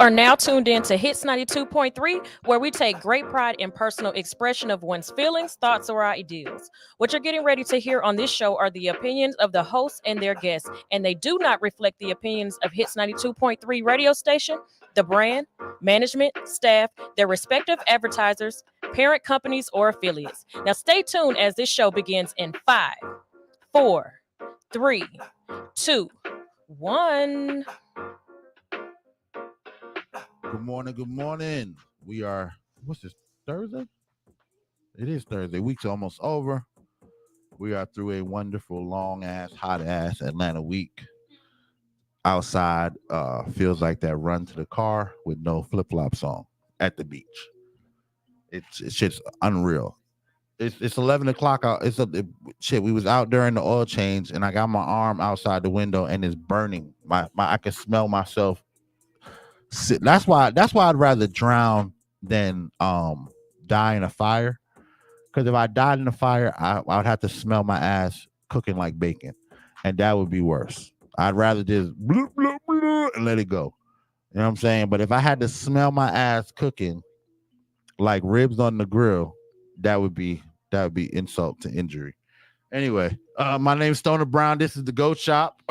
are now tuned in to Hits 92.3, where we take great pride in personal expression of one's feelings, thoughts, or ideals. What you're getting ready to hear on this show are the opinions of the hosts and their guests, and they do not reflect the opinions of Hits 92.3 radio station, the brand, management, staff, their respective advertisers, parent companies, or affiliates. Now, stay tuned as this show begins in 5, 4, 3, 2, 1. Good morning. Good morning. We are, what's this, Thursday? It is Thursday. Week's almost over. We are through a wonderful, long-ass, hot-ass Atlanta week. Outside feels like that run to the car with no flip-flops on at the beach. It's shit's unreal. It's 11 o'clock out. Shit. We was out during the oil change, and I got my arm outside the window, and it's burning. I can smell myself. That's why I'd rather drown than die in a fire. Because if I died in a fire, I would have to smell my ass cooking like bacon, and that would be worse. I'd rather just bloop, bloop, bloop, and let it go. You know what I'm saying? But if I had to smell my ass cooking like ribs on the grill, that would be insult to injury. Anyway, my name's Stoner Brown. This is the GOAT Shop.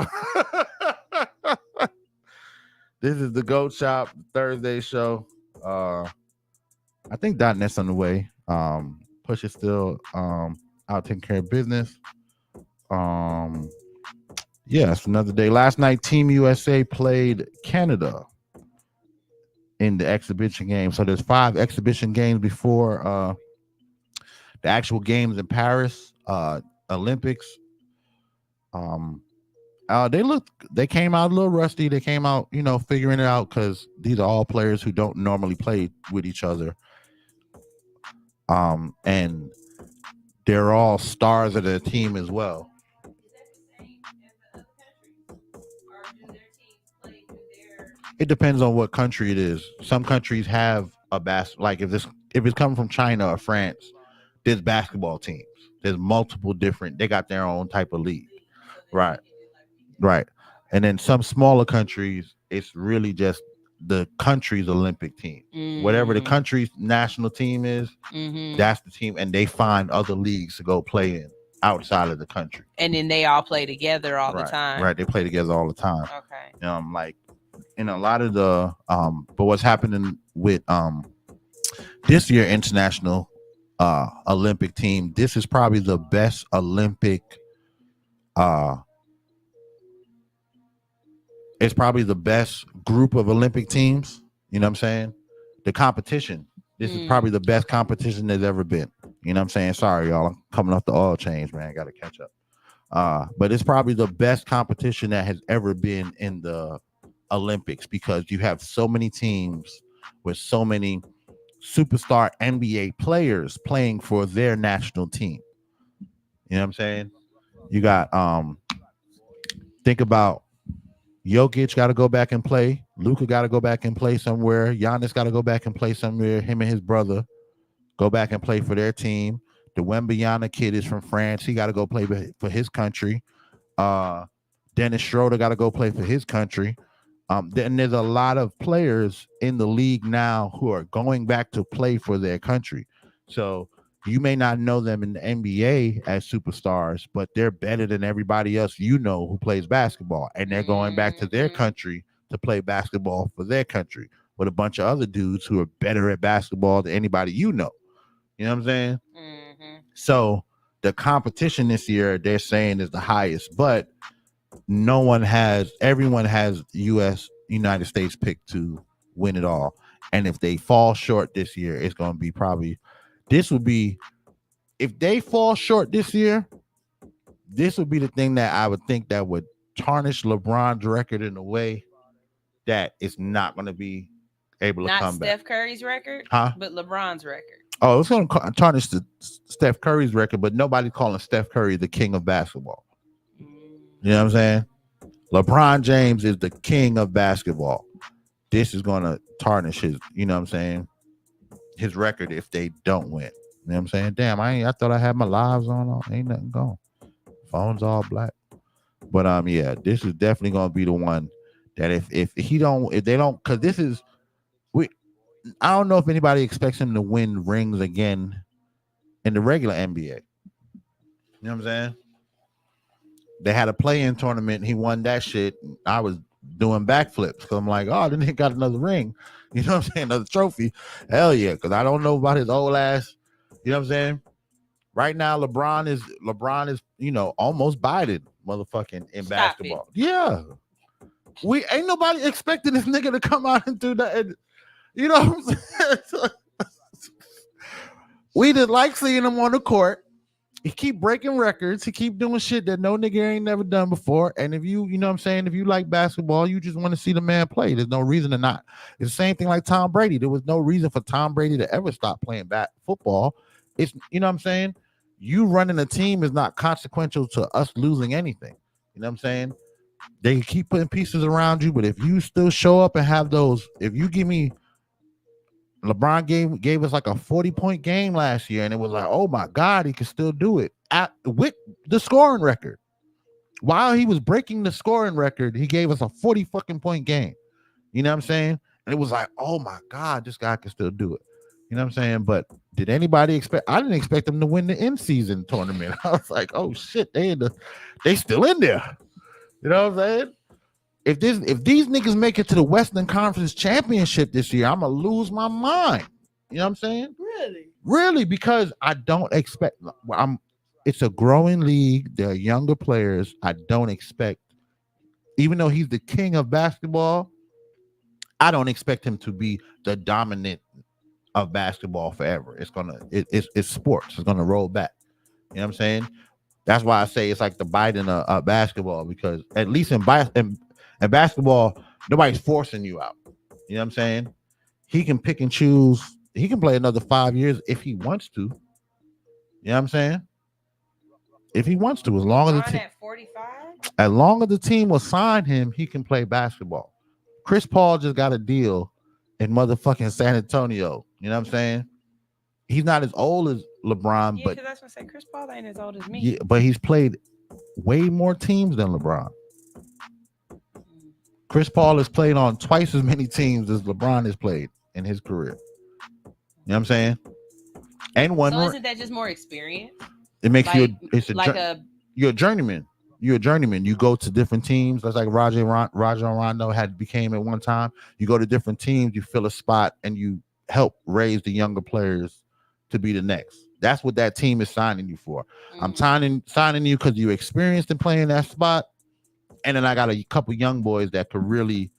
This is the GOAT Shop Thursday show. I think .net's on the way. Push is still out taking care of business. Yeah, it's another day. Last night, Team USA played Canada in the exhibition game. So there's 5 exhibition games before the actual games in Paris, Olympics. They came out a little rusty. They came out, figuring it out because these are all players who don't normally play with each other. And they're all stars of their team as well. It depends on what country it is. Some countries have a like if it's coming from China or France, there's basketball teams. There's multiple different. They got their own type of league, right? Right. And then some smaller countries, it's really just the country's Olympic team. Whatever the country's national team is, that's the team. And they find other leagues to go play in outside of the country. And then they all play together all the time. Right. They play together all the time. Okay. Like in a lot of the but what's happening with this year international Olympic team, this is probably the best Olympic it's probably the best group of Olympic teams. You know what I'm saying? The competition. This is probably the best competition there's ever been. You know what I'm saying? Sorry, y'all. I'm coming off the oil change, man. I got to catch up. But it's probably the best competition that has ever been in the Olympics because you have so many teams with so many superstar NBA players playing for their national team. You know what I'm saying? You got think about Jokic got to go back and play. Luka got to go back and play somewhere. Giannis got to go back and play somewhere. Him and his brother go back and play for their team. The Wembanyama kid is from France. He got to go play for his country. Dennis Schroeder got to go play for his country. Then there's a lot of players in the league now who are going back to play for their country. So you may not know them in the NBA as superstars, but they're better than everybody else who plays basketball. And they're going back to their country to play basketball for their country with a bunch of other dudes who are better at basketball than anybody you know. You know what I'm saying? So the competition this year, they're saying is the highest, but everyone has United States picked to win it all. And if they fall short this year, it's going to be if they fall short this year, this would be the thing that I would think that would tarnish LeBron's record in a way that it's not going to be able to come back. Not Steph Curry's record, but LeBron's record. Oh, it's going to tarnish Steph Curry's record, but nobody's calling Steph Curry the king of basketball. You know what I'm saying? LeBron James is the king of basketball. This is going to tarnish his, you know what I'm saying, his record if they don't win. You know what I'm saying? Damn, I thought I had my lives on. Ain't nothing going. Phone's all black. But yeah, this is definitely gonna be the one that if they don't, because this is I don't know if anybody expects him to win rings again in the regular NBA. You know what I'm saying? They had a play-in tournament. He won that shit. I was doing backflips. So I'm like, oh, then he got another ring. You know what I'm saying? Another trophy. Hell yeah. Because I don't know about his old ass. You know what I'm saying? Right now, LeBron is, almost Biden, motherfucking in basketball. Yeah. We ain't nobody expecting this nigga to come out and do that. And, you know what I'm saying? We just like seeing him on the court. He keep breaking records. He keep doing shit that no nigga ain't never done before. And if you know what I'm saying, if you like basketball, you just want to see the man play. There's no reason to not. It's the same thing like Tom Brady. There was no reason for Tom Brady to ever stop playing football. It's, you know what I'm saying? You running a team is not consequential to us losing anything. You know what I'm saying? They keep putting pieces around you, but if you still show up and have those, if you give me LeBron gave us like a 40-point game last year, and it was like, oh my God, he could still do it with the scoring record. While he was breaking the scoring record, he gave us a 40 fucking point game. You know what I'm saying? And it was like, oh my God, this guy can still do it. You know what I'm saying? But did anybody expect? I didn't expect them to win the in-season tournament. I was like, oh shit, they still in there. You know what I'm saying? If these niggas make it to the Western Conference Championship this year, I'm gonna lose my mind. You know what I'm saying? Really, because I don't expect. It's a growing league. There are younger players. I don't expect, even though he's the king of basketball, I don't expect him to be the dominant of basketball forever. It's sports. It's gonna roll back. You know what I'm saying? That's why I say it's like the Biden of basketball, because at least in basketball, nobody's forcing you out. You know what I'm saying? He can pick and choose. He can play another 5 years if he wants to. You know what I'm saying? If he wants to, as long as the team will sign him, he can play basketball. Chris Paul just got a deal in motherfucking San Antonio. You know what I'm saying? He's not as old as LeBron, but that's what I say. Chris Paul ain't as old as me. Yeah, but he's played way more teams than LeBron. Chris Paul has played on twice as many teams as LeBron has played in his career. You know what I'm saying? And one. So isn't that just more experience? It makes you're a journeyman. You're a journeyman. You go to different teams. That's like Rajon Rondo became at one time. You go to different teams, you fill a spot, and you help raise the younger players to be the next. That's what that team is signing you for. I'm signing you because you're experienced in playing that spot. And then I got a couple young boys that could really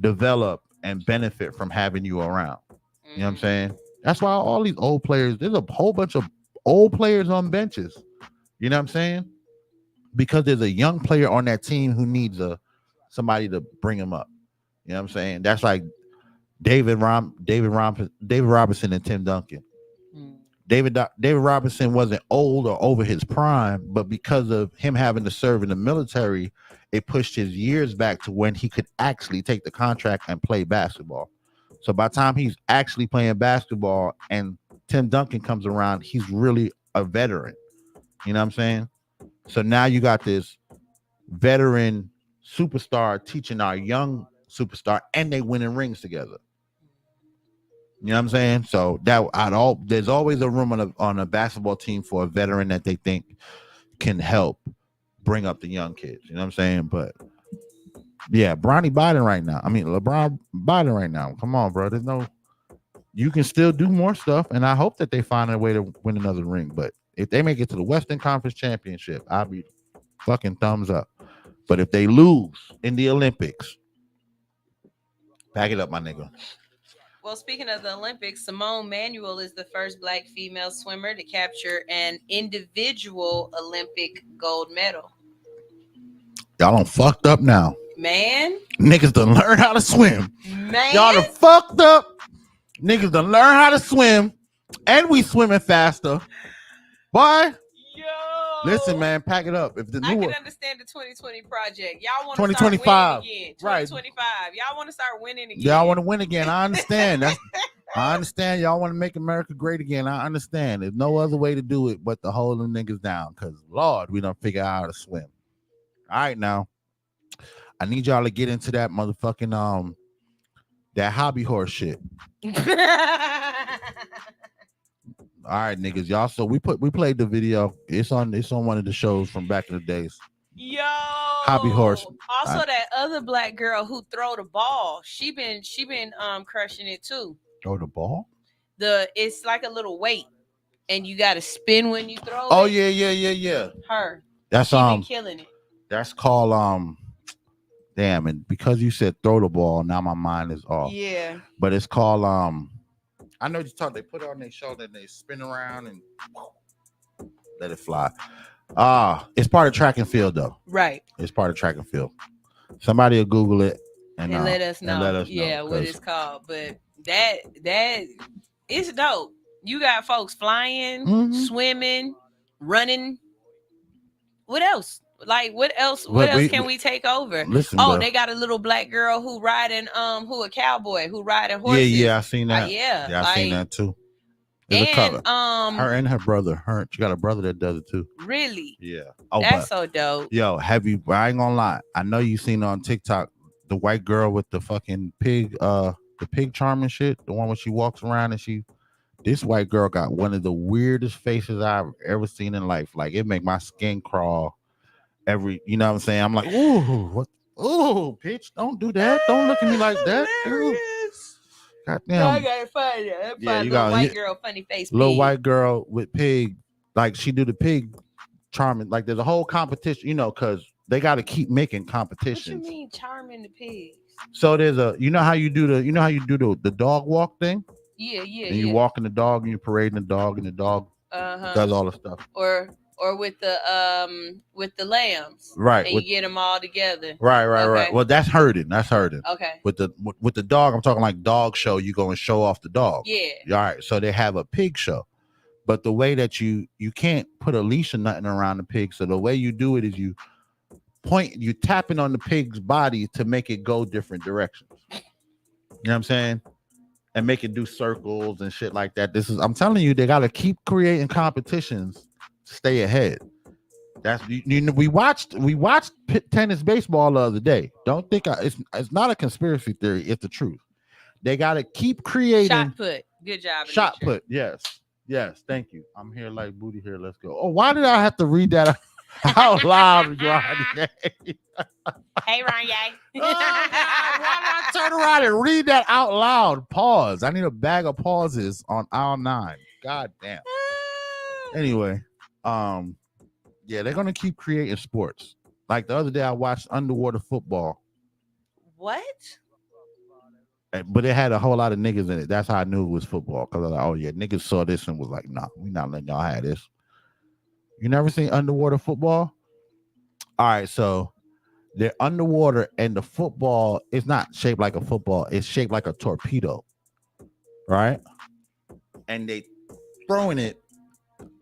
develop and benefit from having you around. You know what I'm saying? That's why all these old players, there's a whole bunch of old players on benches. You know what I'm saying? Because there's a young player on that team who needs somebody to bring him up. You know what I'm saying? That's like David Robinson and Tim Duncan. David Robinson wasn't old or over his prime, but because of him having to serve in the military, it pushed his years back to when he could actually take the contract and play basketball. So by the time he's actually playing basketball and Tim Duncan comes around, he's really a veteran. You know what I'm saying? So now you got this veteran superstar teaching our young superstar, and they winning rings together. You know what I'm saying? So there's always a room on a basketball team for a veteran that they think can help bring up the young kids. You know what I'm saying? But yeah, LeBron Biden right now. Come on, bro. You can still do more stuff, and I hope that they find a way to win another ring. But if they make it to the Western Conference Championship, I'll be fucking thumbs up. But if they lose in the Olympics, back it up, my nigga. Well, speaking of the Olympics, Simone Manuel is the first Black female swimmer to capture an individual Olympic gold medal. Y'all done fucked up now. Man. Niggas done learn how to swim. Man. Y'all done fucked up. Niggas done learn how to swim. And we swimming faster. Boy. Yo. Listen, man, pack it up. I can understand the 2020 project. Y'all want to 2025 start winning again. 2025. Right. Y'all want to start winning again. Y'all want to win again. I understand. I understand. Y'all want to make America great again. I understand. There's no other way to do it but to hold them niggas down. Because, Lord, we don't figure out how to swim. All right, now. I need y'all to get into that motherfucking That hobby horse shit. All right, niggas, y'all. So we played the video. It's on one of the shows from back in the days. Yo, Hobby horse. Also, that other black girl who throw the ball, she been crushing it too. Throw the ball. It's like a little weight, and you got to spin when you throw it. Oh yeah. Her. That's she been killing it. That's called Damn, and because you said throw the ball, now my mind is off. Yeah. But it's called I know what you're talking. They put it on their shoulder and they spin around and let it fly. It's part of track and field though. Right. It's part of track and field. Somebody will Google it and let us know. Yeah, what it's called. But that it's dope. You got folks flying, swimming, running. What else? Like what else? What else can we take over? Listen, they got a little black girl who riding who a cowboy who riding horses. Yeah, I seen that. I seen that too. There's a color. Her and her brother. She got a brother that does it too. Really? Yeah. That's so dope. Yo, I ain't gonna lie. I know you seen on TikTok the white girl with the fucking pig, the pig charming shit. The one where she walks around and this white girl got one of the weirdest faces I've ever seen in life. Like it make my skin crawl. You know what I'm saying? I'm like, ooh, what? Ooh, bitch, don't do that. Don't look at me like that. Goddamn. I gotta find it. Yeah, you got white girl, funny face. Little white girl with pig, like she do the pig charming. Like there's a whole competition, because they got to keep making competitions. What you mean charming the pigs? So there's you know how you do the dog walk thing? Yeah. And you walking the dog and you're parading the dog and the dog does all the stuff. Or with the lambs, right? And you get them all together, right. Well, that's herding. Okay. With the dog, I'm talking like dog show. You go and show off the dog. Yeah. All right. So they have a pig show, but the way that you can't put a leash or nothing around the pig. So the way you do it is you tapping on the pig's body to make it go different directions. You know what I'm saying? And make it do circles and shit like that. I'm telling you, they got to keep creating competitions. Stay ahead. That's we watched tennis baseball the other day. Don't think it's not a conspiracy theory. It's the truth. They got to keep creating shot put. Good job. Shot put. Yes. Thank you. I'm here like booty here. Let's go. Oh, why did I have to read that out loud, Ronye? Hey, Ronye. Why did I turn around and read that out loud? Pause. I need a bag of pauses on aisle 9. God damn. Anyway. Yeah, they're gonna keep creating sports. Like the other day, I watched underwater football. What? But it had a whole lot of niggas in it. That's how I knew it was football. Because I was like, oh yeah, niggas saw this and was like, nah, we not letting y'all have this. You never seen underwater football? All right, so they're underwater and the football is not shaped like a football. It's shaped like a torpedo, right? And they throwing it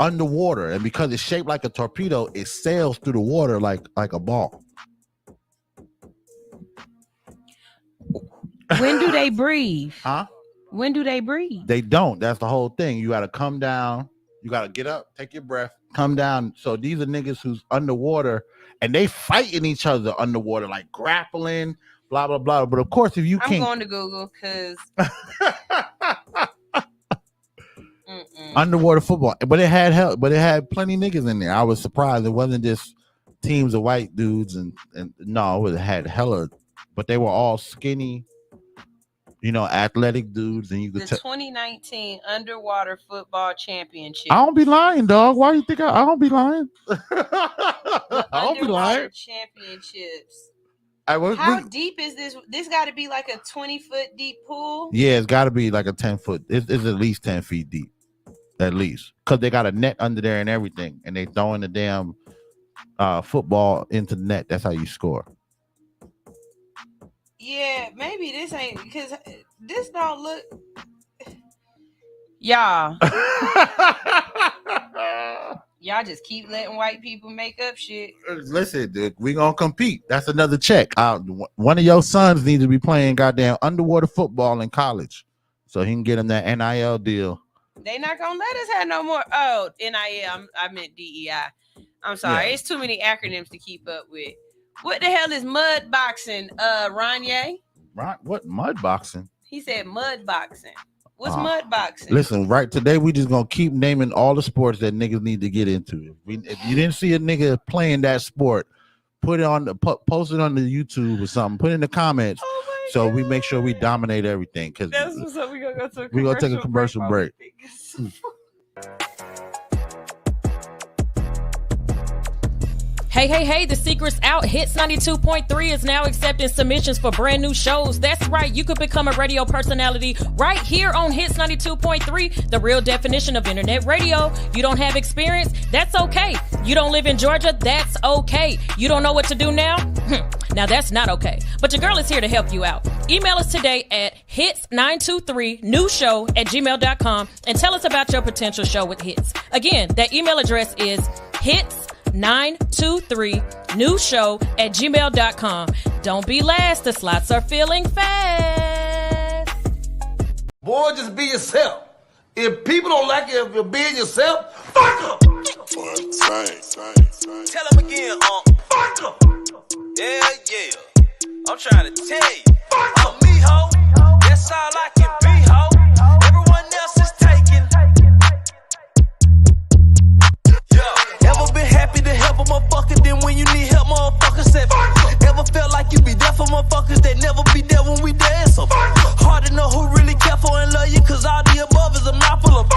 underwater, and because it's shaped like a torpedo, it sails through the water like a ball. When do they breathe? Huh? When do they breathe? They don't. That's the whole thing. You got to come down. You got to get up, take your breath, come down. So these are niggas who's underwater, and they fighting each other underwater, like grappling, blah blah blah. But of course, if you can't, I'm going to Google because. Underwater football, but it had plenty niggas in there. I was surprised it wasn't just teams of white dudes and no, it had hella, but they were all skinny, athletic dudes. And you could 2019 Underwater Football Championship. I don't be lying, dog. Why you think I don't be lying? I don't be lying. Championships. How deep is this? This got to be like a 20-foot deep pool. Yeah, it's got to be like a 10-foot. It's at least 10 feet deep. At least, because they got a net under there and everything, and they throwing the damn football into the net. That's how you score. Yeah, maybe this ain't, because this don't look. Y'all just keep letting white people make up shit. Listen, dude, we gonna compete. That's another check. One of your sons needs to be playing goddamn underwater football in college, so he can get him that NIL deal. They not gonna let us have no more. Oh, NIL. I meant DEI. I'm sorry. Yeah. It's too many acronyms to keep up with. What the hell is mud boxing, Ronye? What mud boxing? He said mud boxing. What's mud boxing? Listen, right today we just gonna keep naming all the sports that niggas need to get into. If you didn't see a nigga playing that sport, put it on the post it on the YouTube or something. Put it in the comments, so we make sure we dominate everything. Cause that's what's up. We gonna take a commercial break. Hey, the secret's out. Hits 92.3 is now accepting submissions for brand new shows. That's right, you could become a radio personality right here on Hits 92.3, the real definition of internet radio. You don't have experience? That's okay. You don't live in Georgia? That's okay. You don't know what to do now? Now that's not okay. But your girl is here to help you out. Email us today at hits923newshow@gmail.com and tell us about your potential show with Hits. Again, that email address is hits923newshow@gmail.com. Don't be last. The slots are filling fast. Boy, just be yourself. If people don't like it if you're being yourself, fuck them. Tell them again, fuck them. Yeah. I'm trying to tell you. I'm me, ho. That's all I can be, ho. Everyone else is taken. Ever been happy to help a motherfucker, then when you need help, motherfucker said ever felt like you be there for motherfuckers that never be there when we dance? So hard to know who really care for and love you, cause all the above is a mouthful of.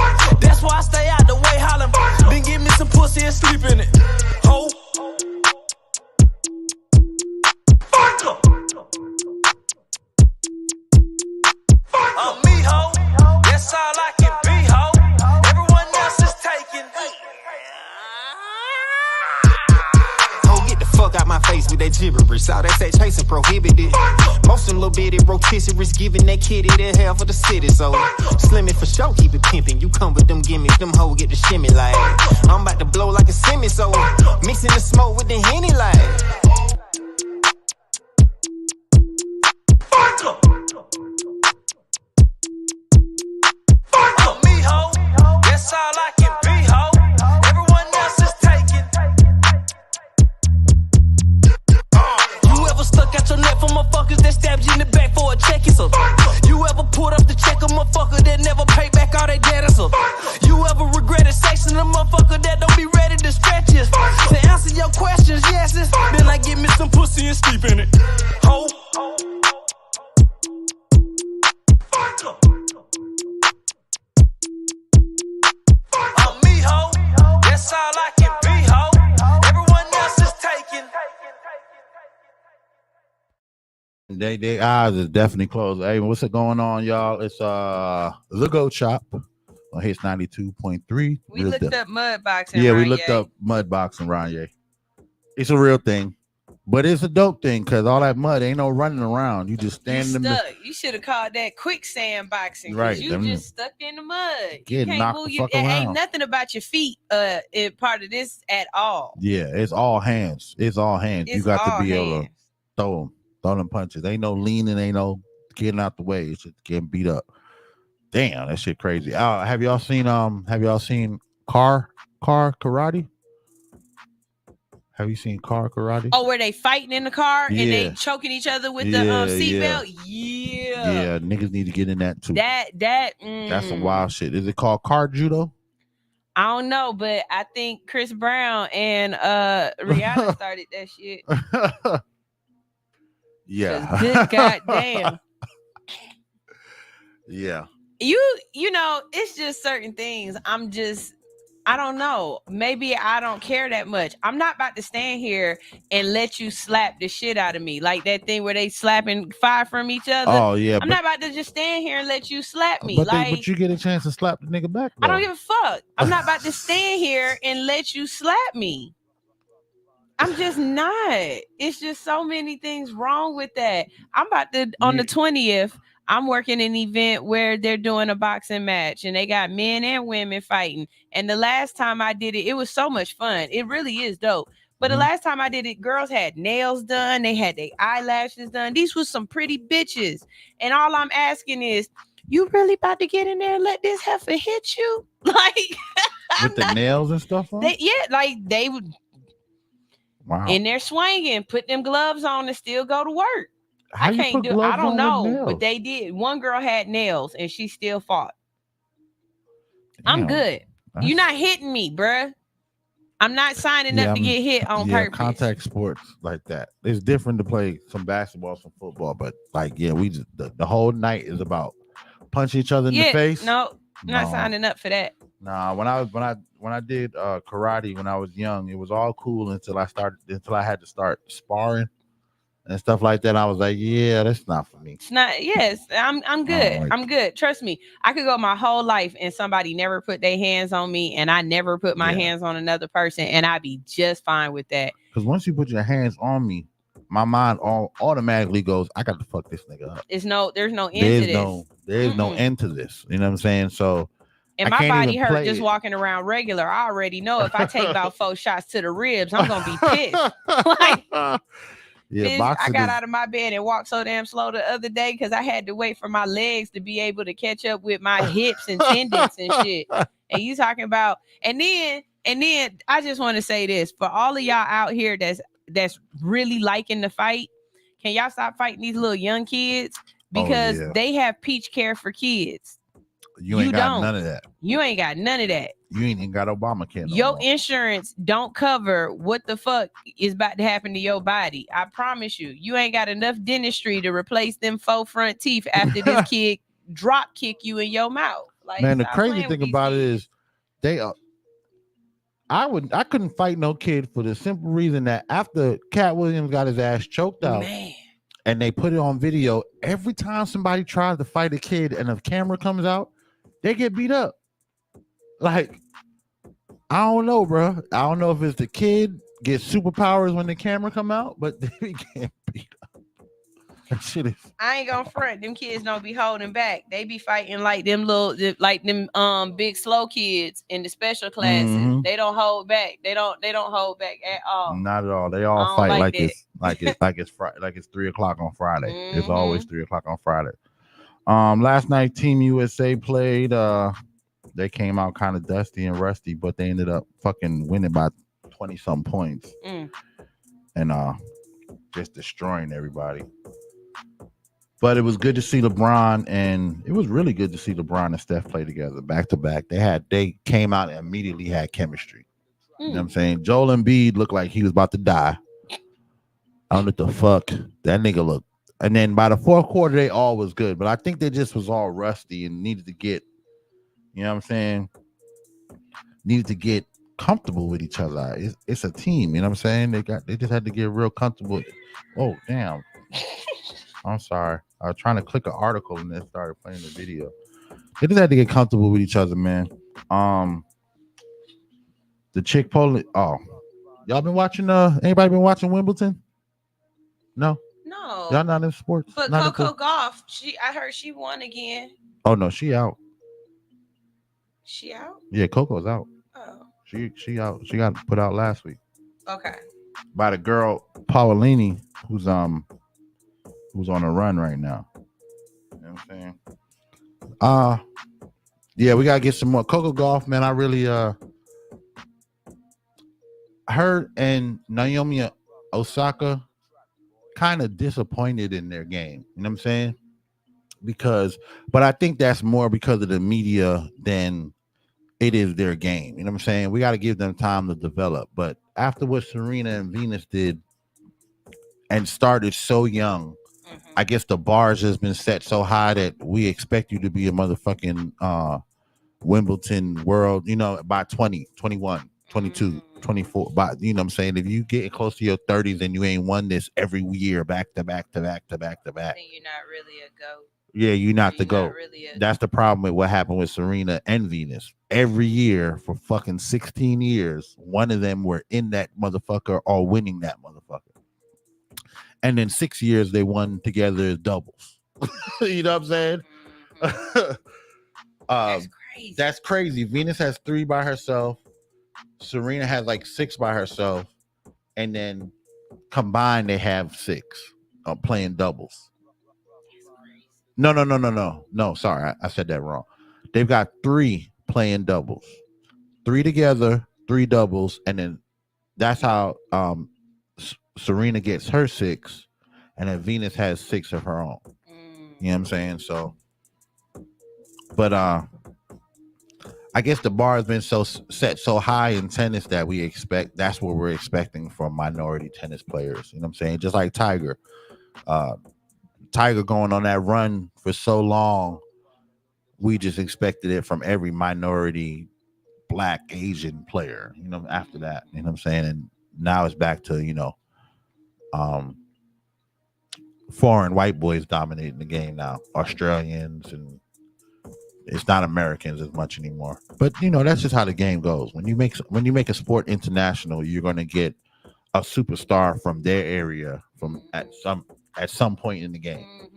That's why I stay out the way hollering. Then give me some pussy and sleep in it. Ho. Fuck them. I'm me, ho. That's all I can be, ho. Everyone else is taken. Fuck out my face with that gibberish. All that say chasing prohibited. Most of them little bitty rotisseries giving that kitty the hell for the city. So slimming for sure, keep it pimping. You come with them gimmicks, them hoes get the shimmy like. I'm about to blow like a semi, so mixing the smoke with the Henny like. I'm me, ho. That's all I can be, ho. Everyone else is taken. You ever stuck out your neck for motherfuckers that stabbed you in the back for a check? So you ever pulled up the check a motherfucker that never paid back all their debt? So you ever regretted sexing a motherfucker that don't be ready to stretch you? To answer your questions, yes, then I give me some pussy and sleep in it. Ho. I'm me, ho. That's all I can be, ho. Everyone else is taken. They eyes is definitely closed. Hey, what's it going on, y'all? It's the GOAT Shop on Hits 92.3. We looked up mud boxing. Yeah, we looked up mud boxing, Ranye. It's a real thing, but it's a dope thing because all that mud ain't no running around. You just stand in the. You should have called that quicksand boxing. Right, You just stuck in the mud. Get You can't knocked move the your. fuck It around. ain't nothing about your feet. In part of this at all. Yeah, it's all hands. It's all hands. You got to be able to hands. throw them punches. Ain't no leaning. Ain't no getting out the way. It's just getting beat up. Damn, that shit crazy. Have y'all seen car karate? Have you seen car karate? Oh, where they fighting in the car and Yeah. they choking each other with the seatbelt? Yeah. Yeah, niggas need to get in that too. That's some wild shit. Is it called car judo? I don't know, but I think Chris Brown and Rihanna started that shit. Yeah. Good goddamn. Yeah. You know, it's just certain things. I don't know. Maybe I don't care that much. I'm not about to stand here and let you slap the shit out of me. Like that thing where they slapping fire from each other. Oh, yeah. I'm not about to just stand here and let you slap me. But you get a chance to slap the nigga back, though. I don't give a fuck. I'm not about to stand here and let you slap me. I'm just not. It's just so many things wrong with that. I'm about to, on the 20th, I'm working an event where they're doing a boxing match and they got men and women fighting. And the last time I did it, it was so much fun. It really is dope. But the last time I did it, girls had nails done. They had their eyelashes done. These was some pretty bitches. And all I'm asking is, you really about to get in there and let this heifer hit you? Like, with the nails and stuff on? They would in there swinging, put them gloves on and still go to work. How I you can't put do. gloves I don't on with know, nails? but they did. One girl had nails and she still fought. I'm Damn, good. You're that's- not hitting me, bruh. I'm not signing Yeah, up to get hit on yeah, purpose. contact sports like that. It's different to play some basketball, some football, but like, yeah, we just the whole night is about punch each other in the face. No, not No. signing up for that. Nah, when I did karate when I was young, it was all cool until I had to start sparring and stuff like that. I was like, yeah, that's not for me. It's not. Yes, I'm good. like I'm good. Trust me. I could go my whole life and somebody never put their hands on me, and I never put my hands on another person, and I'd be just fine with that. Because once you put your hands on me, my mind automatically goes, I got to fuck this nigga up. There's no end to this. There's no end to this. You know what I'm saying? So and my body hurt just walking around regular. I already know if I take about 4 shots to the ribs, I'm gonna be pissed. Like, yeah, bitch, I got out of my bed and walked so damn slow the other day because I had to wait for my legs to be able to catch up with my hips and tendons and shit. And you talking about, and then I just want to say this for all of y'all out here that's really liking the fight. Can y'all stop fighting these little young kids? Because they have peach care for kids. You ain't got none of that. You ain't got none of that. You ain't even got Obamacare. Your insurance don't cover what the fuck is about to happen to your body. I promise you. You ain't got enough dentistry to replace them 4 front teeth after this kid drop kick you in your mouth. Like, man, the crazy thing about it is I couldn't fight no kid for the simple reason that after Cat Williams got his ass choked out, man, and they put it on video, every time somebody tries to fight a kid and the camera comes out, they get beat up. Like, I don't know, bro. I don't know if it's the kid gets superpowers when the camera come out, but they get beat up. That shit is. I ain't gonna front. Them kids don't be holding back. They be fighting like them big slow kids in the special classes. Mm-hmm. They don't hold back. They don't hold back at all. Not at all. They all fight like it's Friday, like it's 3:00 on Friday. Mm-hmm. It's always 3:00 on Friday. Last night Team USA played. They came out kind of dusty and rusty, but they ended up fucking winning by 20-some points. And just destroying everybody. But it was good to see LeBron, and it was really good to see LeBron and Steph play together back to back. They came out and immediately had chemistry. You know what I'm saying? Joel Embiid looked like he was about to die. I don't know what the fuck that nigga looked. And then by the fourth quarter, they all was good. But I think they just was all rusty and needed to get, you know what I'm saying? Needed to get comfortable with each other. It's a team, you know what I'm saying? They just had to get real comfortable. Oh, damn. I'm sorry. I was trying to click an article and then started playing the video. They just had to get comfortable with each other, man. The chick Poland. Oh, y'all been watching? Anybody been watching Wimbledon? No. Y'all not in sports. But not Coco Gauff, I heard she won again. Oh no, she out. She out? Yeah, Coco's out. Oh. She out. She got put out last week. Okay. By the girl Pushalini, who's on a run right now. You know what I'm saying? Yeah, we gotta get some more Coco Gauff, man. I really her and Naomi Osaka kind of disappointed in their game. You know what I'm saying? But I think that's more because of the media than it is their game. You know what I'm saying? We got to give them time to develop. But after what Serena and Venus did and started so young, I guess the bars has been set so high that we expect you to be a motherfucking Wimbledon world, by 20, 21, 22, 24. But you know what I'm saying? If you get close to your 30s and you ain't won this every year back to back to back to back to back, then you're not really a GOAT. Yeah, you're not the GOAT. That's the problem with what happened with Serena and Venus. Every year for fucking 16 years, one of them were in that motherfucker or winning that motherfucker. And then 6 years they won together as doubles. You know what I'm saying? That's crazy. That's crazy. Venus has 3 by herself. Serena has like 6 by herself. And then combined they have 6 playing doubles. No, sorry. I said that wrong. They've got 3 playing doubles. 3 together, 3 doubles. And then that's how Serena gets her 6. and then Venus has 6 of her own. You know what I'm saying? So, but I guess the bar has been set so high in tennis that that's what we're expecting from minority tennis players. You know what I'm saying? Just like Tiger. Tiger going on that run for so long, we just expected it from every minority Black, Asian player, after that, you know what I'm saying? And now it's back to, foreign white boys dominating the game now, Australians, and it's not Americans as much anymore. But that's just how the game goes. When you make a sport international, you're going to get a superstar from their area at some point in the game,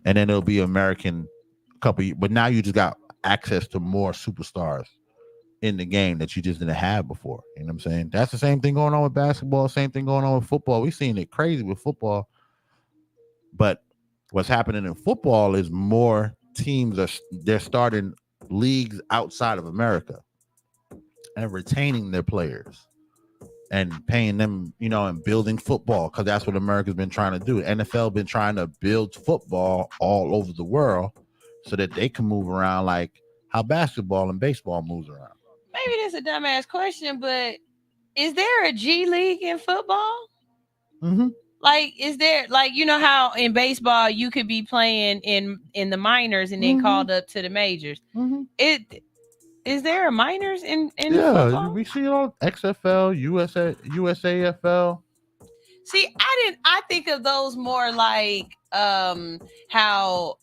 and then it'll be American but now you just got access to more superstars in the game that you just didn't have before. You know what I'm saying? That's the same thing going on with basketball, same thing going on with football. We've seen it crazy with football, but what's happening in football is more teams they're starting leagues outside of America and retaining their players and paying them, and building football, because that's what America's been trying to do. NFL been trying to build football all over the world so that they can move around like how basketball and baseball moves around. Maybe that's a dumbass question, but is there a G League in football? Mm-hmm. Like, is there, like, how in baseball you could be playing in the minors and then called up to the majors? Is there a minors in football? We see it on XFL, USAFL. See, I think of those more like how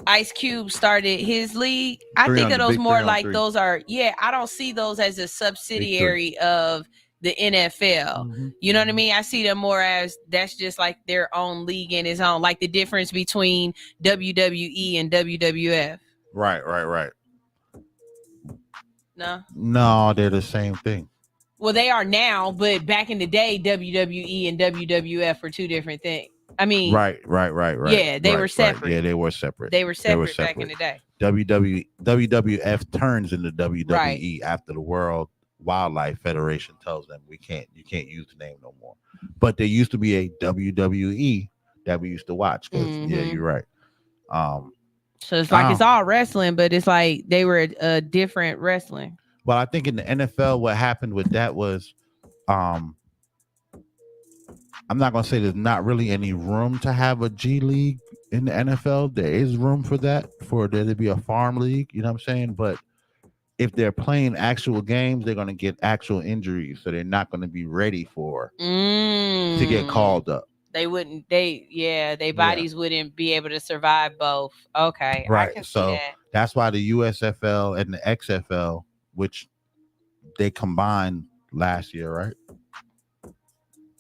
Ice Cube started his league. I think of those more like those are, I don't see those as a subsidiary of the NFL. Mm-hmm. You know what I mean? I see them more as that's just like their own league in its own, like the difference between WWE and WWF. Right. No, they're the same thing. Well, they are now, but back in the day, WWE and WWF were two different things. I mean, right. Yeah, they were separate. Right. Yeah, they were separate. They were separate back in the day. WWF turns into WWE after the World Wildlife Federation tells them you can't use the name no more. But there used to be a WWE that we used to watch. Yeah, you're right. So it's like it's all wrestling, but it's like they were a different wrestling. Well, I think in the NFL, what happened with that was, I'm not going to say there's not really any room to have a G League in the NFL. There is room for that, for there to be a farm league, you know what I'm saying? But if they're playing actual games, they're going to get actual injuries. So they're not going to be ready to get called up. They wouldn't, their bodies wouldn't be able to survive both. Okay. Right. I can so see that. That's why the USFL and the XFL, which they combined last year, right?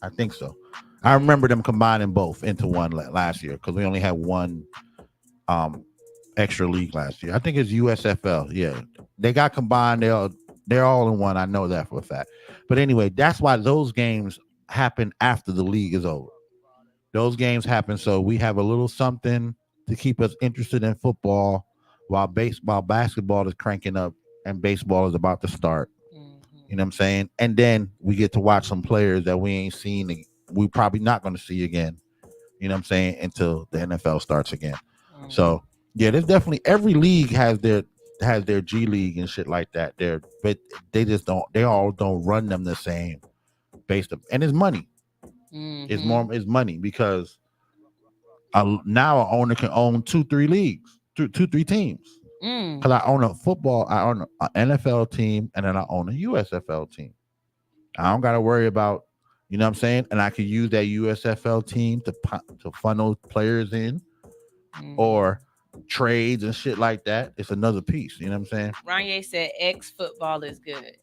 I think so. I remember them combining both into one last year because we only had one extra league last year. I think it's USFL. Yeah. They got combined. They're all in one. I know that for a fact. But anyway, that's why those games happen after the league is over. Those games happen so we have a little something to keep us interested in football while basketball is cranking up and baseball is about to start. You know what I'm saying? And then we get to watch some players that we ain't seen. We probably not going to see again. You know what I'm saying? Until the NFL starts again. So yeah, there's definitely every league has their G League and shit like that. But they just don't. They all don't run them the same. And it's money. It's money because now an owner can own 2-3 leagues, 2-3 teams. Because I own a football, I own an NFL team, and then I own a USFL team. I don't got to worry about, you know what I'm saying? And I can use that USFL team to funnel players in or trades and shit like that. It's another piece. You know what I'm saying? Ranye said X football is good.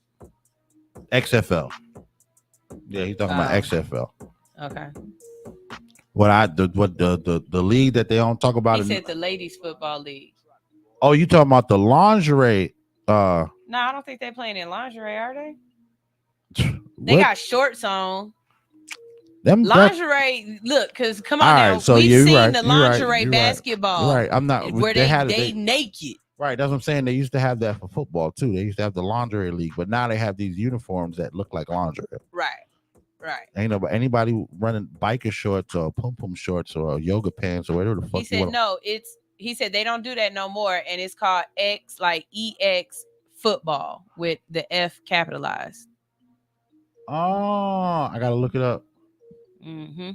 XFL. Yeah, he's talking about XFL. Okay. The league that they don't talk about? He said the ladies football league. Oh, you talking about the lingerie? No, I don't think they're playing in lingerie, are they? They got shorts on. Lingerie, look, because come on now. So we've seen the lingerie basketball. Right. I'm not where they naked. Right, that's what I'm saying. They used to have that for football too. They used to have the lingerie league, but now they have these uniforms that look like lingerie. Right. Right. Ain't nobody anybody running biker shorts or pum pum shorts or yoga pants or whatever the fuck. He said no. He said they don't do that no more, and it's called X like EX football with the F capitalized. Oh, I gotta look it up. Mm-hmm.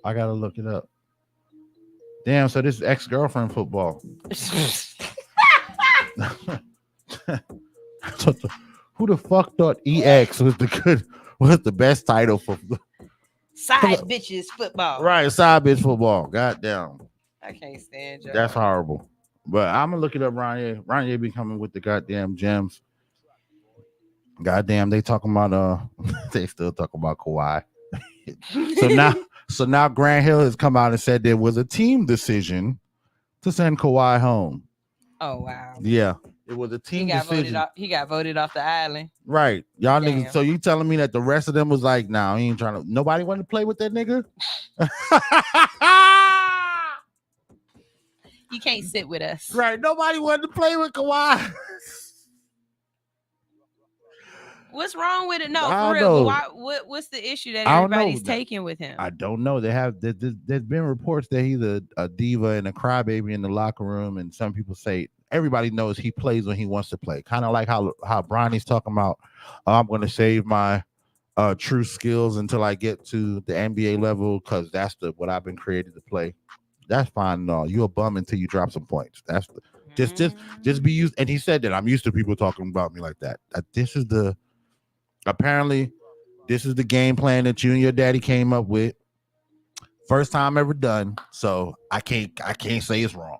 I gotta look it up. Damn, so this is ex-girlfriend football. Who the fuck thought EX was the best title for Side bitches football? Right, side bitch football. Goddamn. I can't stand you. That's horrible. But I'm gonna look it up, Ranye. Ranye be coming with the goddamn gems. Goddamn, they talking about they still talking about Kawhi. so now Grant Hill has come out and said there was a team decision to send Kawhi home. Oh wow. Yeah. It was a team decision. He got voted off the island. Right. Y'all Damn. niggas. So you telling me that the rest of them was like, nah, he ain't trying to. Nobody wanted to play with that nigga? You can't sit with us. Right. Nobody wanted to play with Kawhi. What's wrong with it? No, I for real. know. What's the issue that everybody's taking with him? I don't know. There's been reports that he's a diva and a crybaby in the locker room, and some people say everybody knows he plays when he wants to play. Kind of like how Bronny's talking about, I'm going to save my true skills until I get to the NBA level because that's what I've been created to play. That's fine. No, you're a bum until you drop some points. That's just be used. And he said that I'm used to people talking about me like that. Apparently, this is the game plan that you and your daddy came up with. First time ever done. So I can't say it's wrong.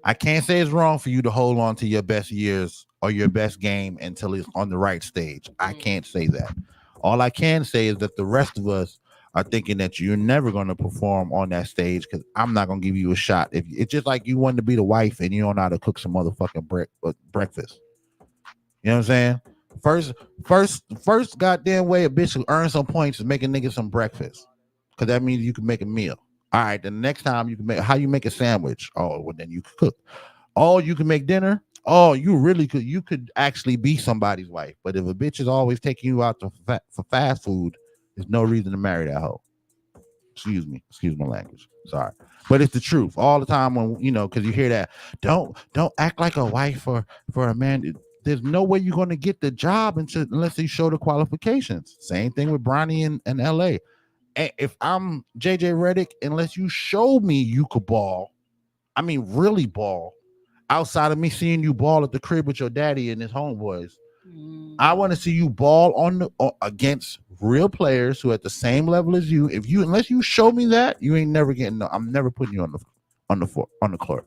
I can't say it's wrong for you to hold on to your best years or your best game until it's on the right stage. I can't say that. All I can say is that the rest of us are thinking that you're never going to perform on that stage because I'm not going to give you a shot. If it's just like you wanted to be the wife and you don't know how to cook some motherfucking breakfast. You know what I'm saying? First goddamn way a bitch will earn some points is making niggas some breakfast. Because that means you can make a meal. All right, then the next time you can make how you make a sandwich. Oh, well, then you could cook. Oh, you can make dinner. Oh, you really could. You could actually be somebody's wife. But if a bitch is always taking you out for fast food, there's no reason to marry that hoe. Excuse my language. Sorry, but it's the truth. All the time when because you hear that. Don't act like a wife for a man. There's no way you're going to get the job unless you show the qualifications. Same thing with Bronny in LA. If I'm JJ Redick, unless you show me you could ball, I mean really ball, outside of me seeing you ball at the crib with your daddy and his homeboys, I want to see you ball against real players who are at the same level as you. Unless you show me that, you ain't never getting. I'm never putting you on the court.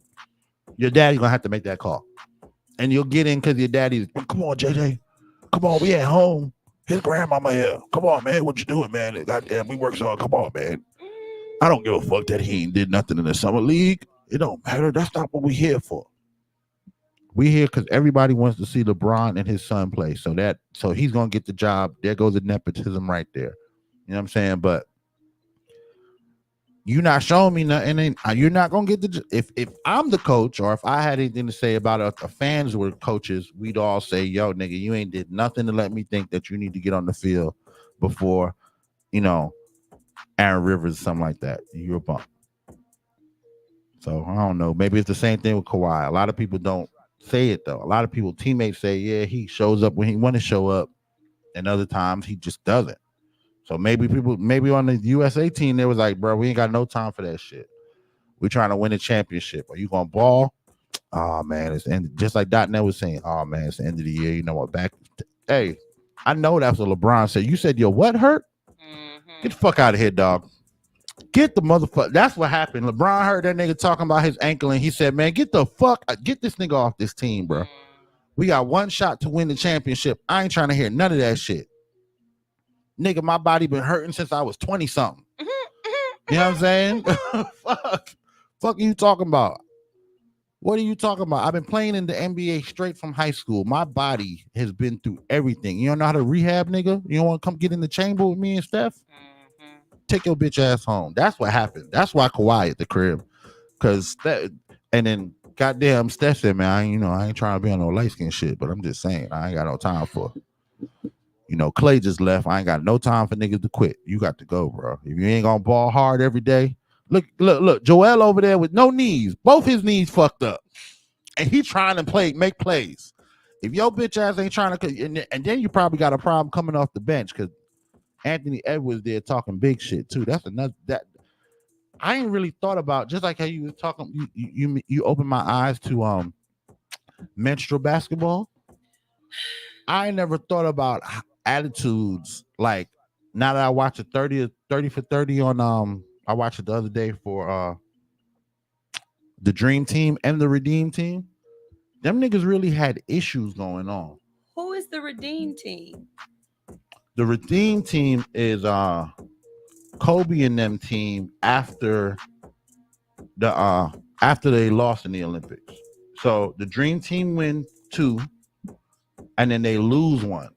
Your daddy's gonna have to make that call, and you'll get in because your daddy's. Come on, JJ, come on, we at home. His grandmama here. Come on, man. What you doing, man? Goddamn, we work so hard. Come on, man. I don't give a fuck that he ain't did nothing in the summer league. It don't matter. That's not what we here for. We here because everybody wants to see LeBron and his son play. So he's gonna get the job. There goes the nepotism right there. You know what I'm saying? But you're not showing me nothing, and you're not gonna get the. If I'm the coach, or if I had anything to say about it, if fans were coaches, we'd all say, "Yo, nigga, you ain't did nothing to let me think that you need to get on the field before, Aaron Rivers or something like that. You're a bum." So I don't know. Maybe it's the same thing with Kawhi. A lot of people don't say it though. A lot of people, teammates say, "Yeah, he shows up when he want to show up," and other times he just doesn't. So maybe on the USA team, they was like, bro, we ain't got no time for that shit. We're trying to win a championship. Are you going to ball? Oh, man. It's end. Just like .net was saying, oh, man, it's the end of the year. You know what? Hey, I know that's what LeBron said. You said your what hurt? Mm-hmm. Get the fuck out of here, dog. Get the motherfucker. That's what happened. LeBron heard that nigga talking about his ankle, and he said, man, get this nigga off this team, bro. We got one shot to win the championship. I ain't trying to hear none of that shit. Nigga, my body been hurting since I was 20-something. You know what I'm saying? Fuck are you talking about? What are you talking about? I've been playing in the NBA straight from high school. My body has been through everything. You don't know how to rehab, nigga? You don't want to come get in the chamber with me and Steph? Take your bitch ass home. That's what happened. That's why Kawhi at the crib. And then goddamn Steph said, man, I ain't trying to be on no light skin shit, but I'm just saying, I ain't got no time for it. Clay just left. I ain't got no time for niggas to quit. You got to go, bro. If you ain't gonna ball hard every day, look. Joel over there with no knees, both his knees fucked up, and he trying to make plays. If your bitch ass ain't trying to, and then you probably got a problem coming off the bench because Anthony Edwards there talking big shit too. That's another that I ain't really thought about. Just like how you was talking, you opened my eyes to menstrual basketball. I never thought about attitudes like now that I watch a 30 for 30 on I watched it the other day for the Dream Team and the Redeem Team. Them niggas really had issues going on. Who is the Redeem Team? The Redeem Team is Kobe and them team after they lost in the Olympics. So the Dream Team win 2 and then they lose 1.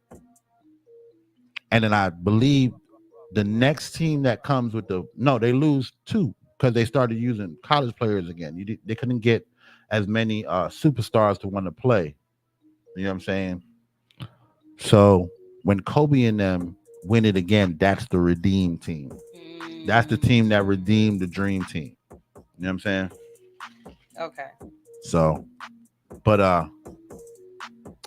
And then I believe the next team that comes with they lose 2 because they started using college players again. They couldn't get as many superstars to want to play. You know what I'm saying? So when Kobe and them win it again, that's the Redeem Team. That's the team that redeemed the Dream Team. You know what I'm saying? Okay. So, but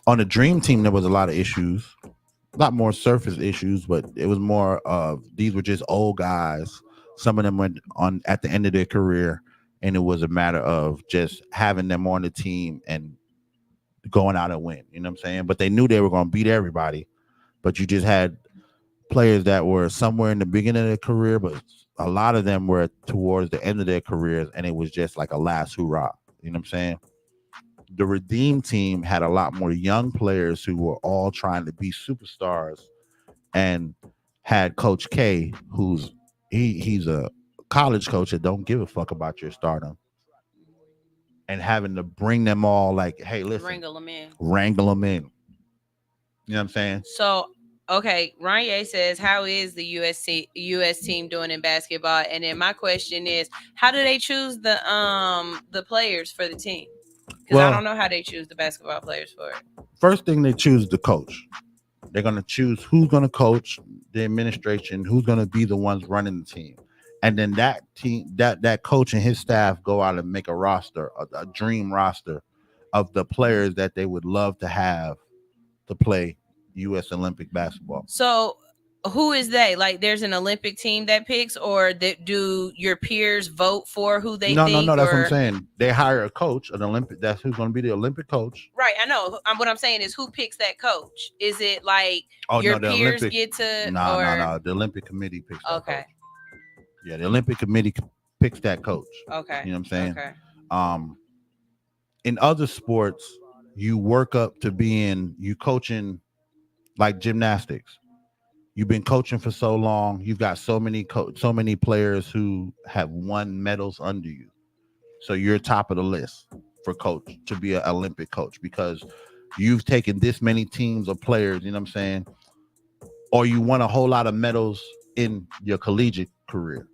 on the Dream Team, there was a lot of issues. A lot more surface issues, but it was more of these were just old guys. Some of them went on at the end of their career, and it was a matter of just having them on the team and going out and win. You know what I'm saying? But they knew they were going to beat everybody. But you just had players that were somewhere in the beginning of their career, but a lot of them were towards the end of their careers, and it was just like a last hurrah. You know what I'm saying? The Redeem Team had a lot more young players who were all trying to be superstars, and had Coach K, who's he's a college coach that don't give a fuck about your stardom, and having to bring them all like, hey, listen, wrangle them in. You know what I'm saying? So, okay, Ranye says, how is the US team doing in basketball? And then my question is, how do they choose the players for the team? Because I don't know how they choose the basketball players for it. First thing, they choose the coach. They're going to choose who's going to coach the administration, who's going to be the ones running the team. And then that team, that coach and his staff go out and make a roster, a dream roster of the players that they would love to have to play U.S. Olympic basketball. So who is they? Like, there's an Olympic team that picks, or do your peers vote for who they think? No, that's what I'm saying. They hire a coach, an Olympic. That's who's going to be the Olympic coach. Right, I know. What I'm saying is, who picks that coach? Is it like your peers get to? No. The Olympic committee picks that okay. coach. Yeah, the Olympic committee picks that coach. Okay. You know what I'm saying? Okay. In other sports, you work up to you coaching like gymnastics. You've been coaching for so long. You've got so many players who have won medals under you. So you're top of the list for coach to be an Olympic coach because you've taken this many teams of players, you know what I'm saying? Or you won a whole lot of medals in your collegiate career.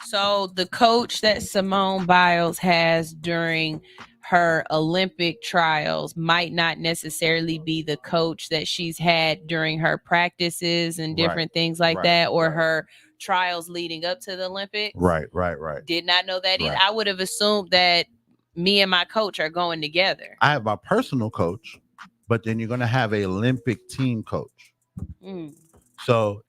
So the coach that Simone Biles has during her Olympic trials might not necessarily be the coach that she's had during her practices and different things like that, or her trials leading up to the Olympics. Right. Did not know that either. I would have assumed that me and my coach are going together. I have my personal coach, but then you're going to have an Olympic team coach. So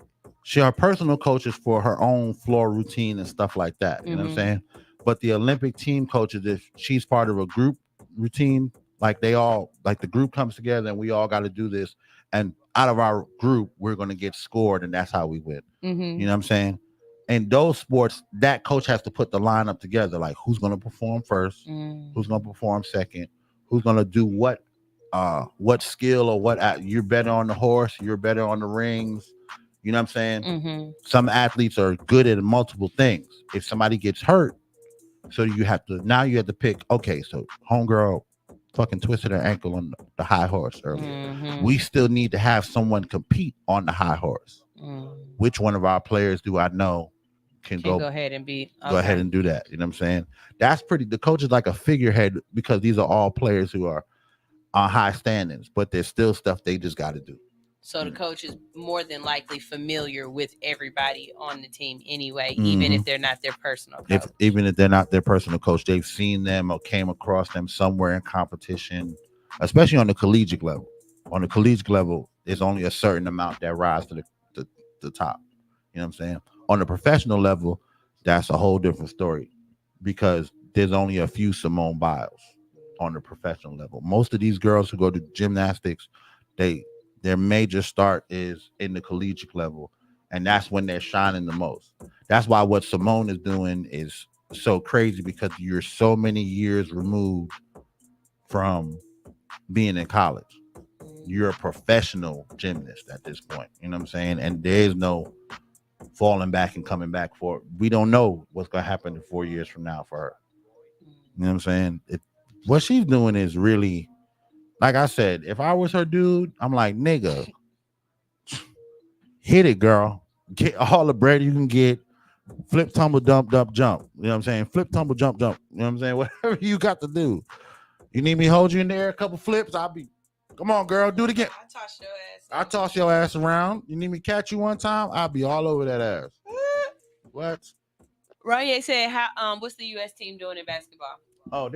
her personal coach is for her own floor routine and stuff like that. You know what I'm saying? But the Olympic team coach is if she's part of a group routine, like the group comes together and we all got to do this. And out of our group, we're going to get scored and that's how we win. You know what I'm saying? In those sports, that coach has to put the lineup together, like who's going to perform first, who's going to perform second, who's going to do what skill or what you're better on the horse, you're better on the rings. You know what I'm saying? Some athletes are good at multiple things. If somebody gets hurt, so you have to pick, okay, so homegirl fucking twisted her ankle on the high horse earlier. We still need to have someone compete on the high horse. Which one of our players do I know can go ahead and beat? Go ahead and do that. You know what I'm saying? The coach is like a figurehead because these are all players who are on high standings, but there's still stuff they just got to do. So the coach is more than likely familiar with everybody on the team anyway, even if they're not their personal coach. Even if they're not their personal coach, they've seen them or came across them somewhere in competition, especially on the collegiate level. On the collegiate level, there's only a certain amount that rise to the top. You know what I'm saying? On the professional level, that's a whole different story because there's only a few Simone Biles on the professional level. Most of these girls who go to gymnastics, their major start is in the collegiate level, and that's when they're shining the most. That's why what Simone is doing is so crazy because you're so many years removed from being in college. You're a professional gymnast at this point. You know what I'm saying? And there's no falling back and coming back for it. We don't know what's going to happen in 4 years from now for her. You know what I'm saying? What she's doing is really, like I said, if I was her dude, I'm like, nigga, hit it, girl. Get all the bread you can get. Flip, tumble, dump, dump, jump. You know what I'm saying? Flip, tumble, jump, jump. You know what I'm saying? Whatever you got to do. You need me to hold you in there a couple flips? Come on, girl, do it again. I toss your ass around. You need me to catch you one time? I'll be all over that ass. What? Ryan said, what's the U.S. team doing in basketball? Oh,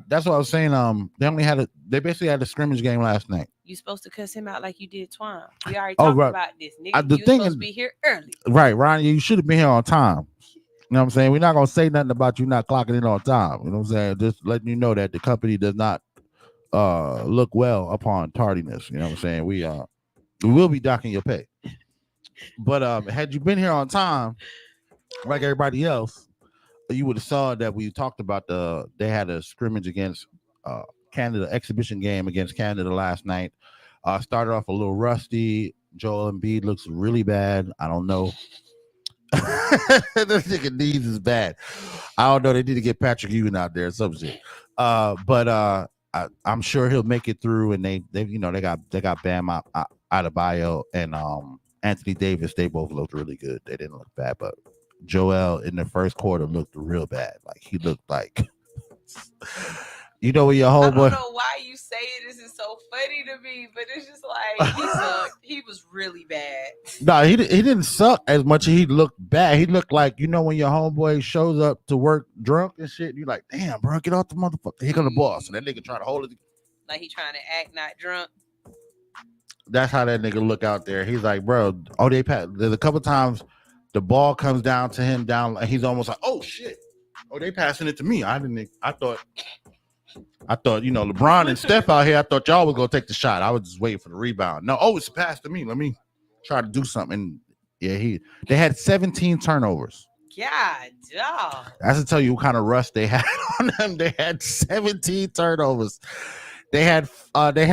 that's what I was saying. They basically had a scrimmage game last night. You supposed to cuss him out like you did Twine. We already talked about this, nigga. You supposed to be here early. Right, Ryan, you should have been here on time. You know what I'm saying? We're not gonna say nothing about you not clocking in on time. You know what I'm saying? Just letting you know that the company does not look well upon tardiness. You know what I'm saying? We will be docking your pay. But had you been here on time, like everybody else, you would have saw that we talked about they had a scrimmage against Canada, exhibition game against Canada last night. Started off a little rusty. Joel Embiid looks really bad. I don't know. This nigga knees is bad. I don't know. They need to get Patrick Ewing out there or some shit. But I'm sure he'll make it through. And they got Bam Adebayo and Anthony Davis. They both looked really good. They didn't look bad, but Joel in the first quarter looked real bad. Like he looked like, when your homeboy. I don't know why you say it. This is so funny to me, but it's just like he sucked. He was really bad. No, he didn't suck as much as he looked bad. He looked like, when your homeboy shows up to work drunk and shit, you're like, damn, bro, get off the motherfucker. Here come the boss. And that nigga trying to hold it. Like he trying to act not drunk. That's how that nigga look out there. He's like, bro, there's a couple times the ball comes down to him down. He's almost like, oh shit. Oh, they passing it to me. I thought, LeBron and Steph out here. I thought y'all was gonna take the shot. I was just waiting for the rebound. No, it's passed to me. Let me try to do something. Yeah, they had 17 turnovers. God, dog. That's to tell you what kind of rust they had on them. They had 17 turnovers. They had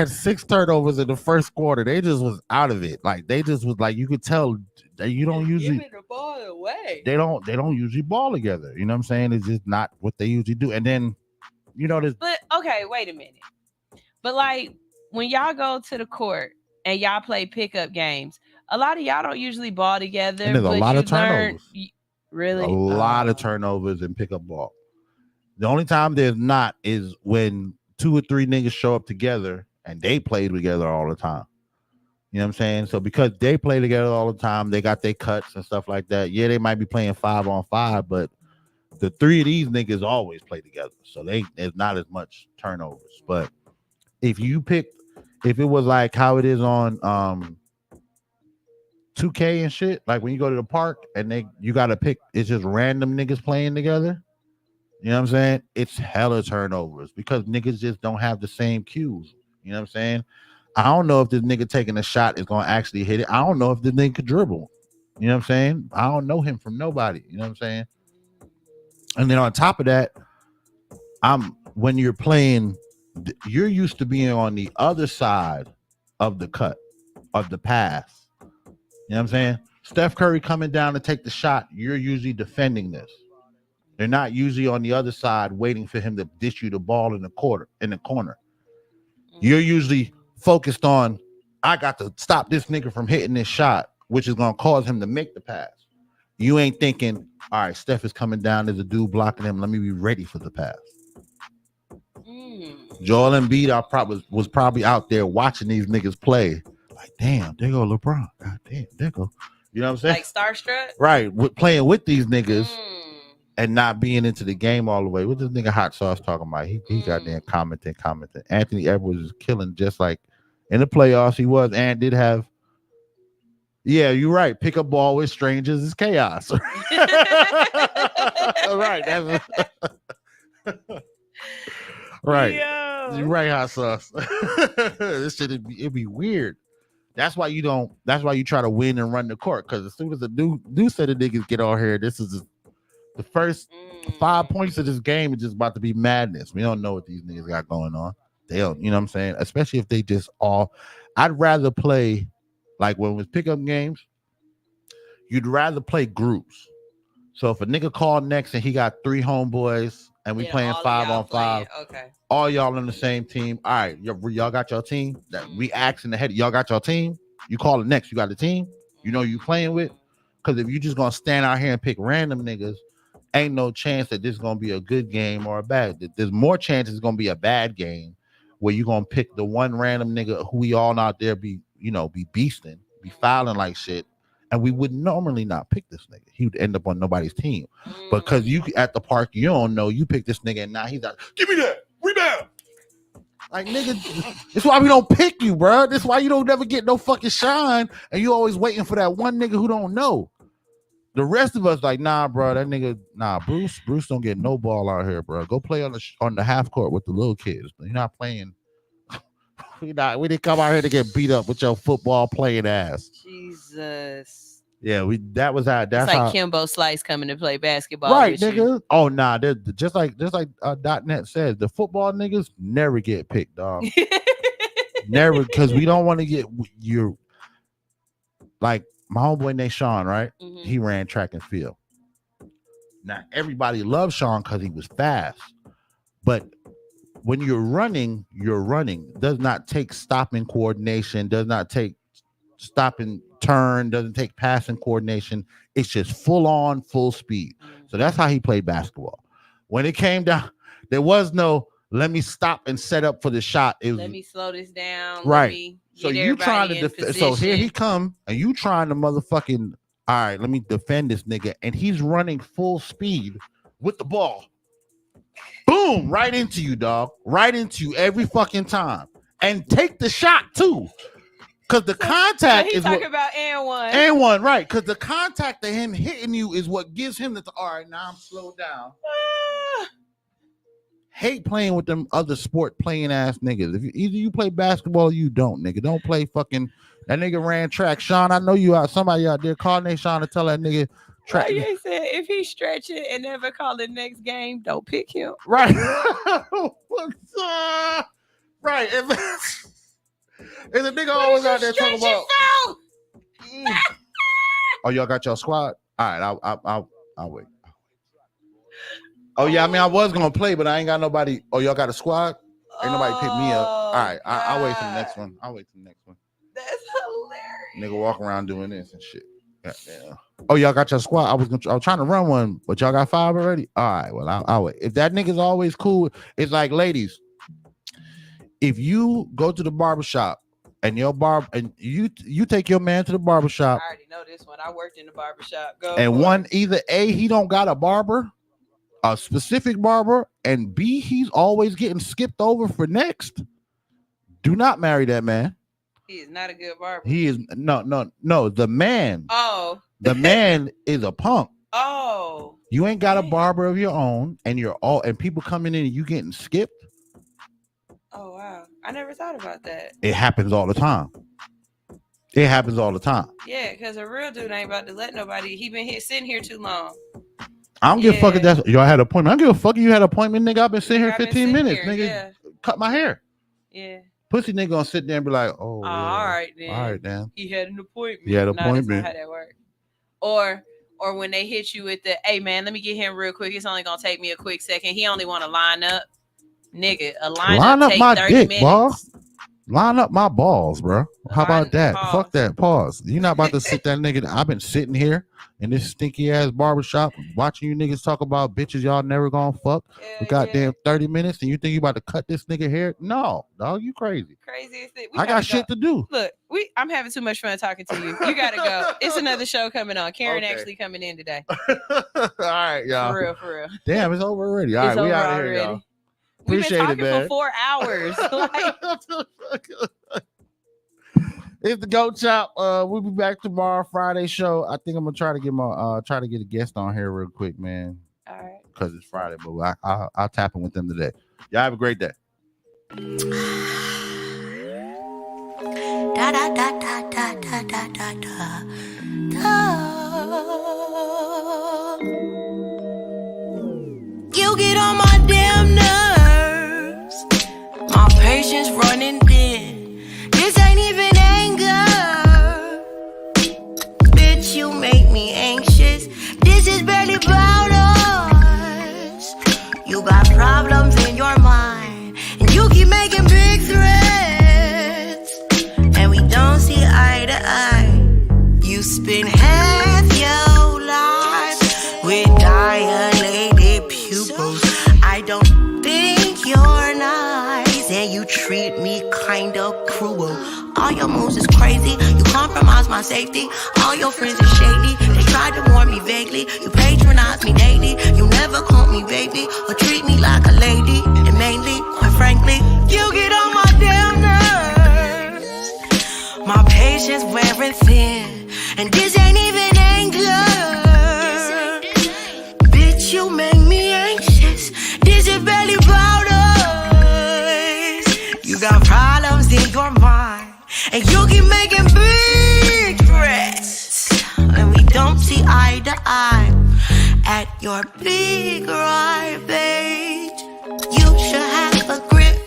6 turnovers in the first quarter. They just was out of it. Like they just was like, you could tell that you don't usually giving the ball away. They don't usually ball together. You know what I'm saying? It's just not what they usually do. And then this. But okay, wait a minute. But like when y'all go to the court and y'all play pickup games, a lot of y'all don't usually ball together. And there's a lot of turnovers. Really? A lot of turnovers in pickup ball. The only time there's not is when 2 or 3 niggas show up together and they play together all the time. You know what I'm saying? So because they play together all the time, they got their cuts and stuff like that. Yeah, they might be playing 5-on-5, but the 3 of these niggas always play together. So there's not as much turnovers. But if it was like how it is on 2K and shit, like when you go to the park and you gotta pick, it's just random niggas playing together. You know what I'm saying? It's hella turnovers because niggas just don't have the same cues. You know what I'm saying? I don't know if this nigga taking a shot is gonna actually hit it. I don't know if this nigga could dribble. You know what I'm saying? I don't know him from nobody. You know what I'm saying? And then on top of that, when you're playing, you're used to being on the other side of the cut, of the pass. You know what I'm saying? Steph Curry coming down to take the shot, you're usually defending this. They're not usually on the other side waiting for him to dish you the ball in the corner. You're usually focused on, I got to stop this nigga from hitting this shot, which is going to cause him to make the pass. You ain't thinking, all right, Steph is coming down. There's a dude blocking him. Let me be ready for the pass. Joel Embiid was probably out there watching these niggas play. Like, like, damn, there go LeBron. God damn, there go. You know what I'm saying? Like starstruck? Right. Playing with these niggas and not being into the game all the way. What this nigga Hot Sauce talking about? He goddamn commenting. Anthony Edwards is killing just like in the playoffs he was and did have. Yeah, you're right. Pick up ball with strangers is chaos. Right. That's right. Yo. You're right, Hot Sauce. This shit it'd be weird. That's why you try to win and run the court. Because as soon as the new set of niggas get on here, this is the first 5 points of this game is just about to be madness. We don't know what these niggas got going on. They don't, you know what I'm saying? Especially if they just all. I'd rather play like when it was pickup games. You'd rather play groups. So if a nigga called next and he got 3 homeboys and we playing 5-on-5, okay. all y'all on the same team. All right, y'all got your team. That we asking the head. Y'all got your team. You call it next. You got the team. You know you playing with. Because if you just gonna stand out here and pick random niggas, ain't no chance that this is gonna be a good game or a bad. There's more chances it's gonna be a bad game where you gonna pick the one random nigga who we all out there be beasting, be fouling like shit. And we would normally not pick this nigga. He would end up on nobody's team. But because you at the park, you don't know, you pick this nigga and now he's like, give me that rebound. Like, nigga, this is why we don't pick you, bro. This is why you don't never get no fucking shine. And you always waiting for that one nigga who don't know. The rest of us like, nah, bro, that nigga, nah, Bruce don't get no ball out here, bro. Go play on the half court with the little kids. You're not playing. We didn't come out here to get beat up with your football playing ass. Jesus. Yeah, that's it's like how Kimbo Slice coming to play basketball. Right, with nigga. You. Oh nah, just like .net says, the football niggas never get picked, dog. Never, because we don't want to get you. Like my homeboy named Sean, right? Mm-hmm. He ran track and field. Now everybody loves Sean because he was fast, but when you're running does not take stopping coordination, does not take stop and turn, doesn't take passing coordination. It's just full speed. So that's how he played basketball. When it came down, there was no let me stop and set up for the shot. It was, let me slow this down. Right. So you trying to defend. So here he come and you trying to motherfucking, all right, let me defend this nigga. And he's running full speed with the ball. Boom, right into you, dog. Right into you every fucking time. And take the shot too. Because the contact is talking about and one. And one, right. Because the contact of him hitting you is what gives him the all right, now I'm slowed down. Hate playing with them other sport playing ass niggas. If either you play basketball or you don't, nigga. Don't play fucking that nigga ran track. Sean, I know you out. Somebody out there call Nate Sean to tell that nigga track. Like they said, if he stretch it and never call the next game, don't pick him. Right. Right. If the nigga always out there talking about oh, y'all got your squad? All right, I'll wait. Oh yeah, I mean I was gonna play, but I ain't got nobody. Oh, y'all got a squad? Ain't nobody pick me up. All right, I'll wait for the next one. That's hilarious. Nigga walk around doing this and shit. Goddamn. Oh, y'all got your squad? I was trying to run one, but y'all got 5 already. All right, well I'll wait. If that nigga's always cool, it's like ladies. If you go to the barbershop and you take your man to the barbershop. I already know this one. I worked in the barbershop. Go and one, either A, he don't got a barber, a specific barber, and B, he's always getting skipped over for next. Do not marry that man. He is not a good barber. He is no. The man. Oh. The man is a punk. Oh. You ain't got a barber of your own, and and people coming in and you getting skipped. Oh wow. I never thought about that. It happens all the time. Yeah, because a real dude ain't about to let nobody. He been sitting here too long. I don't give a fuck if that's y'all had an appointment. I don't give a fuck if you had an appointment, nigga. I've been sitting here 15 minutes, nigga. Yeah. Cut my hair. Yeah. Pussy nigga gonna sit there and be like, oh, yeah. All right then. He had an appointment. That's not how that works. Or when they hit you with the, hey man, let me get him real quick. It's only gonna take me a quick second. He only want to line up. Nigga, a line up take my 30 dick, minutes. boy. Line up my balls, bro. How about that? Pause. Fuck that. Pause. You're not about to sit that nigga. I've been sitting here in this stinky ass barbershop watching you niggas talk about bitches y'all never gonna fuck for goddamn 30 minutes, and you think you about to cut this nigga hair? No, dog, you crazy. Craziest thing. I got shit to do. Look, I'm having too much fun talking to you. You gotta go. It's another show coming on. Karen actually coming in today. All right, y'all. For real. Damn, it's over already. All right, we out here, y'all. We've Appreciate been it, talking man. for 4 hours. It's the GOAT Shop. We'll be back tomorrow, Friday show. I think I'm gonna try to get a guest on here real quick, man. All right. Because it's Friday, but I'll tap in with them today. Y'all have a great day. Da da da da da da da da da. You get on my damn nerves. My patience running thin. This ain't even anger. Bitch, you make me anxious. This is barely about us. You got problems in your mind, and you keep making big threats, and we don't see eye to eye. You spend half your life with dilated pupils. I don't think you're nice, and you treat me kinda cruel. All your moves is crazy, you compromise my safety. All your friends are shady, they tried to warn me vaguely. You patronize me daily, you never call me baby or treat me like a lady. And mainly, quite frankly, you get on my damn nerves. My patience wearing thin, and this ain't even anger. Bitch, you make me anxious. This is barely about us. You got problems in your mind, and you keep making big threats, and we don't see eye to eye. At your big rage, you should have a grip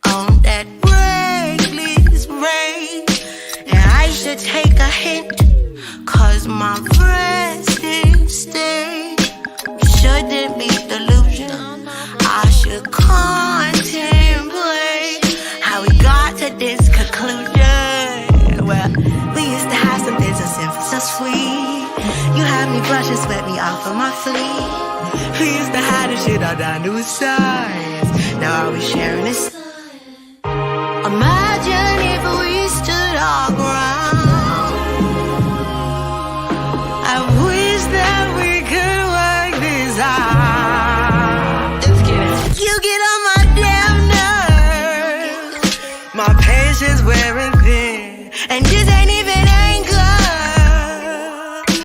on that reckless rage. And I should take a hint, cause my resting state shouldn't be delusion. I should contemplate how we got to this conclusion. Well, we used to have something so simple, so sweet. You had me blush and sweat me off of my sleeve. We used to hide this shit all down to a science. Now are we sharing this? Imagine if we stood our ground. I wish that we could work this out. Let's get it. You get on my damn nerves. My patience wearing thin, and this ain't even